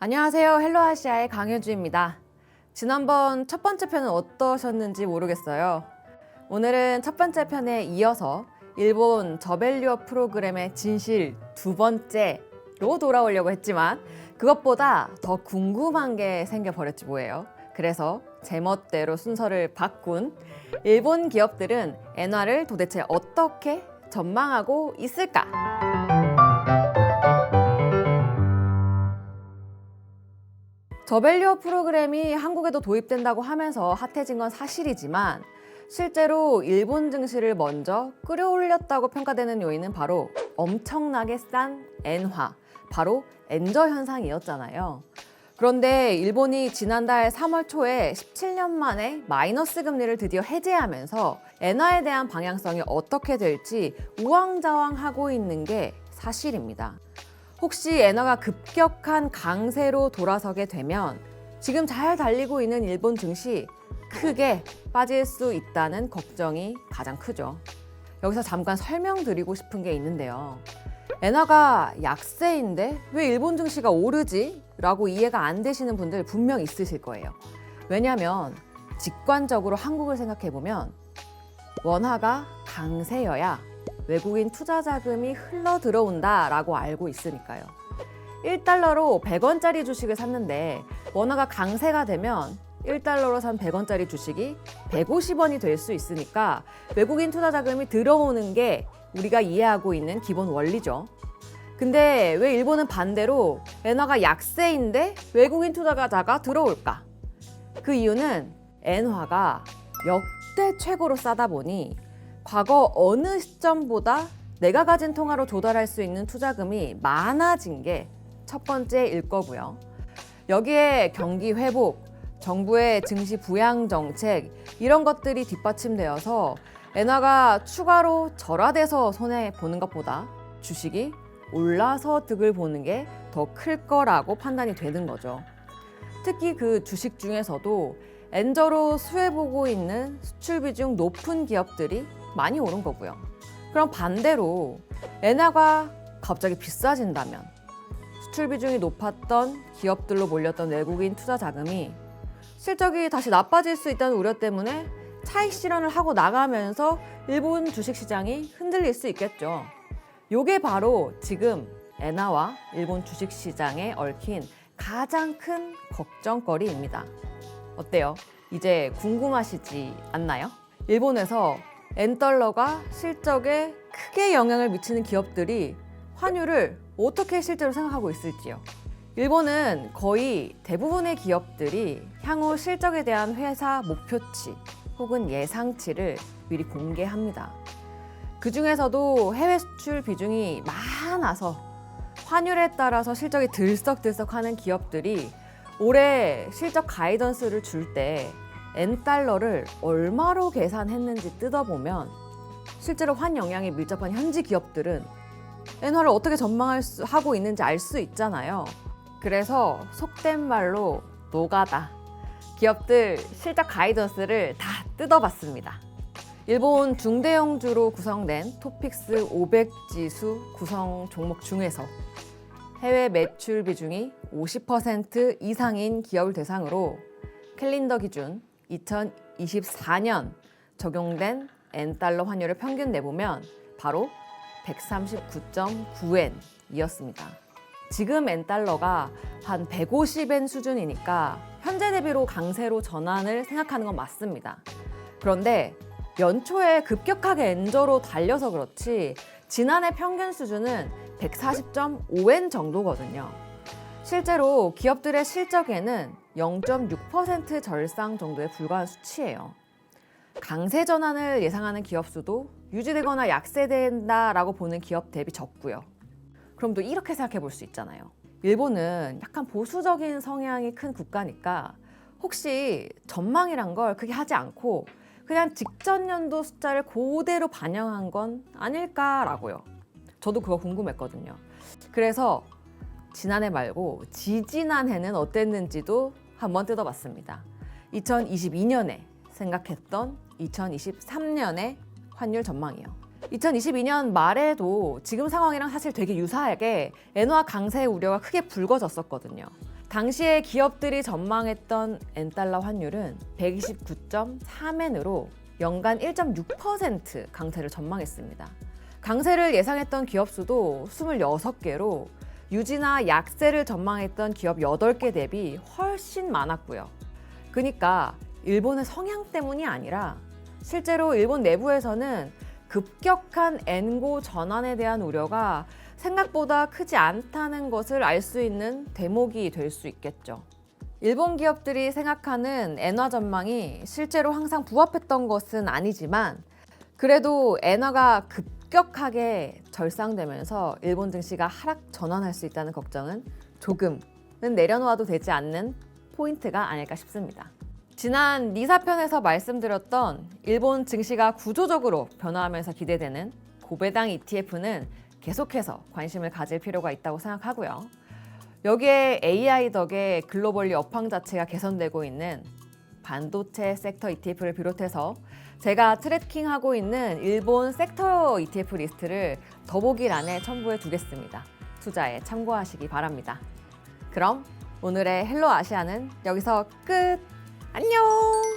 안녕하세요. 헬로아시아의 강효주입니다. 지난번 첫 번째 편은 어떠셨는지 모르겠어요. 오늘은 첫 번째 편에 이어서 일본 저밸류업 프로그램의 진실 두 번째로 돌아오려고 했지만 그것보다 더 궁금한 게 생겨버렸지 뭐예요. 그래서 제멋대로 순서를 바꾼 일본 기업들은 엔화를 도대체 어떻게 전망하고 있을까? 저밸류업 프로그램이 한국에도 도입된다고 하면서 핫해진 건 사실이지만 실제로 일본 증시를 먼저 끌어올렸다고 평가되는 요인은 바로 엄청나게 싼 엔화, 바로 엔저 현상이었잖아요. 그런데 일본이 지난달 3월 초에 17년 만에 마이너스 금리를 드디어 해제하면서 엔화에 대한 방향성이 어떻게 될지 우왕좌왕하고 있는 게 사실입니다. 혹시 엔화가 급격한 강세로 돌아서게 되면 지금 잘 달리고 있는 일본 증시 크게 빠질 수 있다는 걱정이 가장 크죠. 여기서 잠깐 설명드리고 싶은 게 있는데요. 엔화가 약세인데 왜 일본 증시가 오르지? 라고 이해가 안 되시는 분들 분명 있으실 거예요. 왜냐하면 직관적으로 한국을 생각해보면 원화가 강세여야 외국인 투자 자금이 흘러 들어온다라고 알고 있으니까요. 1달러로 100원짜리 주식을 샀는데 원화가 강세가 되면 1달러로 산 100원짜리 주식이 150원이 될 수 있으니까 외국인 투자 자금이 들어오는 게 우리가 이해하고 있는 기본 원리죠. 근데 왜 일본은 반대로 엔화가 약세인데 외국인 투자자가 들어올까? 그 이유는 엔화가 역대 최고로 싸다 보니 과거 어느 시점보다 내가 가진 통화로 조달할 수 있는 투자금이 많아진 게 첫 번째일 거고요. 여기에 경기 회복, 정부의 증시 부양 정책 이런 것들이 뒷받침되어서 엔화가 추가로 절하돼서 손해보는 것보다 주식이 올라서 득을 보는 게 더 클 거라고 판단이 되는 거죠. 특히 그 주식 중에서도 엔저로 수혜보고 있는 수출 비중 높은 기업들이 많이 오른 거고요. 그럼 반대로 엔화가 갑자기 비싸진다면 수출 비중이 높았던 기업들로 몰렸던 외국인 투자 자금이 실적이 다시 나빠질 수 있다는 우려 때문에 차익 실현을 하고 나가면서 일본 주식시장이 흔들릴 수 있겠죠. 요게 바로 지금 엔화와 일본 주식시장에 얽힌 가장 큰 걱정거리입니다. 어때요? 이제 궁금하시지 않나요? 일본에서 엔달러가 실적에 크게 영향을 미치는 기업들이 환율을 어떻게 실제로 생각하고 있을지요. 일본은 거의 대부분의 기업들이 향후 실적에 대한 회사 목표치 혹은 예상치를 미리 공개합니다. 그 중에서도 해외 수출 비중이 많아서 환율에 따라서 실적이 들썩들썩하는 기업들이 올해 실적 가이던스를 줄 때 엔달러를 얼마로 계산했는지 뜯어보면 실제로 환 영향이 밀접한 현지 기업들은 엔화를 어떻게 전망하고 있는지 알 수 있잖아요. 그래서 속된 말로 노가다. 기업들 실적 가이던스를 다 뜯어봤습니다. 일본 중대형주로 구성된 토픽스 500 지수 구성 종목 중에서 해외 매출 비중이 50% 이상인 기업을 대상으로 캘린더 기준 2024년 적용된 엔달러 환율을 평균 내보면 바로 139.9엔이었습니다. 지금 엔달러가 한 150엔 수준이니까 현재 대비로 강세로 전환을 생각하는 건 맞습니다. 그런데 연초에 급격하게 엔저로 달려서 그렇지 지난해 평균 수준은 140.5엔 정도거든요. 실제로 기업들의 실적에는 0.6% 절상 정도에 불과한 수치예요. 강세 전환을 예상하는 기업 수도 유지되거나 약세된다라고 보는 기업 대비 적고요. 그럼 또 이렇게 생각해 볼 수 있잖아요. 일본은 약간 보수적인 성향이 큰 국가니까 혹시 전망이란 걸 크게 하지 않고 그냥 직전 연도 숫자를 그대로 반영한 건 아닐까라고요. 저도 그거 궁금했거든요. 그래서 지난해 말고 지지난해는 어땠는지도 한번 뜯어봤습니다. 2022년에 생각했던 2023년의 환율 전망이요. 2022년 말에도 지금 상황이랑 사실 되게 유사하게 엔화 강세 우려가 크게 불거졌었거든요. 당시에 기업들이 전망했던 엔달러 환율은 129.3엔으로 연간 1.6% 강세를 전망했습니다. 강세를 예상했던 기업 수도 26개로 유지나 약세를 전망했던 기업 8개 대비 훨씬 많았고요. 그러니까 일본의 성향 때문이 아니라 실제로 일본 내부에서는 급격한 엔고 전환에 대한 우려가 생각보다 크지 않다는 것을 알 수 있는 대목이 될 수 있겠죠. 일본 기업들이 생각하는 엔화 전망이 실제로 항상 부합했던 것은 아니지만 그래도 엔화가 급격하게 절상되면서 일본 증시가 하락 전환할 수 있다는 걱정은 조금은 내려놓아도 되지 않는 포인트가 아닐까 싶습니다. 지난 니사편에서 말씀드렸던 일본 증시가 구조적으로 변화하면서 기대되는 고배당 ETF는 계속해서 관심을 가질 필요가 있다고 생각하고요. 여기에 AI 덕에 글로벌리 업황 자체가 개선되고 있는 반도체 섹터 ETF를 비롯해서 제가 트래킹하고 있는 일본 섹터 ETF 리스트를 더보기란에 첨부해 두겠습니다. 투자에 참고하시기 바랍니다. 그럼 오늘의 헬로 아시아는 여기서 끝! 안녕!